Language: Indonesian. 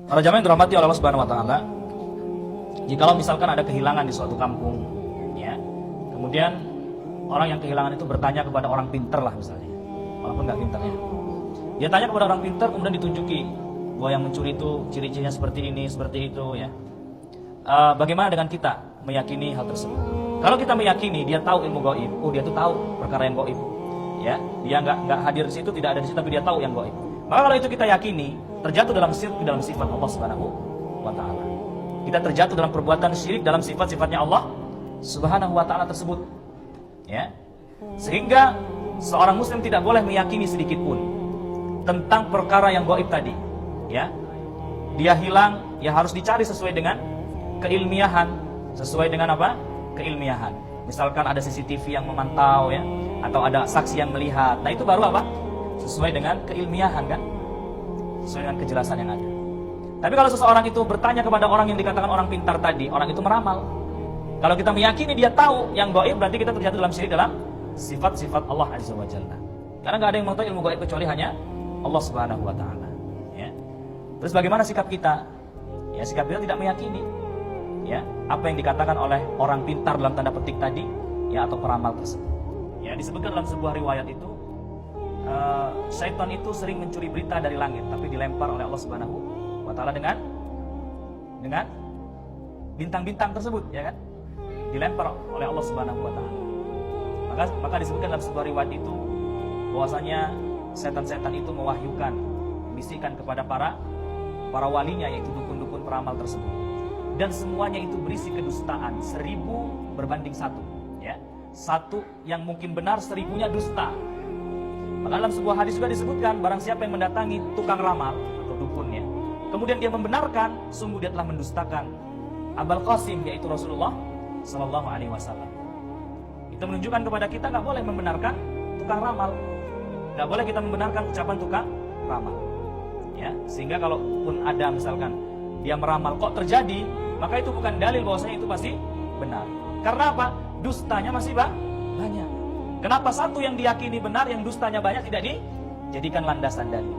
Para jamaah yang dirahmati oleh Allah Subhanahu wa taala, jikalau misalkan ada kehilangan di suatu kampung, ya. Kemudian orang yang kehilangan itu bertanya kepada orang pintar lah misalnya. Walaupun nggak pintar ya. Dia tanya kepada orang pintar, kemudian ditunjuki bahwa yang mencuri itu ciri-cirinya seperti ini, seperti itu ya. Bagaimana dengan kita meyakini hal tersebut? Kalau kita meyakini dia tahu ilmu gaib, oh dia tuh tahu perkara yang gaib. Ya, dia nggak hadir di situ, tidak ada di situ, tapi dia tahu yang gaib. Maka kalau itu kita yakini, terjatuh dalam syirik dalam sifat Allah Subhanahu wa taala. Kita terjatuh dalam perbuatan syirik dalam sifat-sifatnya Allah Subhanahu wa taala tersebut. Ya. Sehingga seorang muslim tidak boleh meyakini sedikit pun tentang perkara yang gaib tadi. Ya. Dia hilang, ya harus dicari sesuai dengan keilmiahan, sesuai dengan apa? Keilmiahan. Misalkan ada CCTV yang memantau ya, atau ada saksi yang melihat. Nah, itu baru apa? Sesuai dengan keilmiahan kan? Sesuai dengan kejelasan yang ada. Tapi kalau seseorang itu bertanya kepada orang yang dikatakan orang pintar tadi, orang itu meramal. Kalau kita meyakini dia tahu yang gaib, berarti kita terjatuh dalam syirik dalam sifat-sifat Allah Azza wa Jalla. Karena nggak ada yang mengetahui ilmu gaib kecuali hanya Allah Subhanahu wa taala. Ya. Terus bagaimana sikap kita? Ya, sikap kita tidak meyakini ya apa yang dikatakan oleh orang pintar dalam tanda petik tadi, ya, atau peramal tersebut. Ya, disebutkan dalam sebuah riwayat itu, syaitan itu sering mencuri berita dari langit, tapi dilempar oleh Allah Subhanahu wa taala dengan bintang-bintang tersebut, ya kan? Dilempar oleh Allah Subhanahu wa taala. Maka disebutkan dalam sebuah riwayat itu bahwasanya setan-setan itu mewahyukan, bisikan kepada para walinya, yaitu dukun-dukun peramal tersebut. Dan semuanya itu berisi kedustaan, 1000 berbanding 1, ya. 1 yang mungkin benar, 1000-nya dusta. Maka dalam sebuah hadis juga disebutkan, barang siapa yang mendatangi tukang ramal atau dukunnya, kemudian dia membenarkan, sungguh dia telah mendustakan Abul Qasim, yaitu Rasulullah Sallallahu Alaihi Wasallam. Itu menunjukkan kepada kita nggak boleh membenarkan tukang ramal, nggak boleh kita membenarkan ucapan tukang ramal. Ya, sehingga kalaupun ada misalkan dia meramal kok terjadi, maka itu bukan dalil bahwasanya itu pasti benar. Karena apa? Dustanya masih banyak. Kenapa satu yang diyakini benar, yang dustanya banyak tidak dijadikan landasan dalil?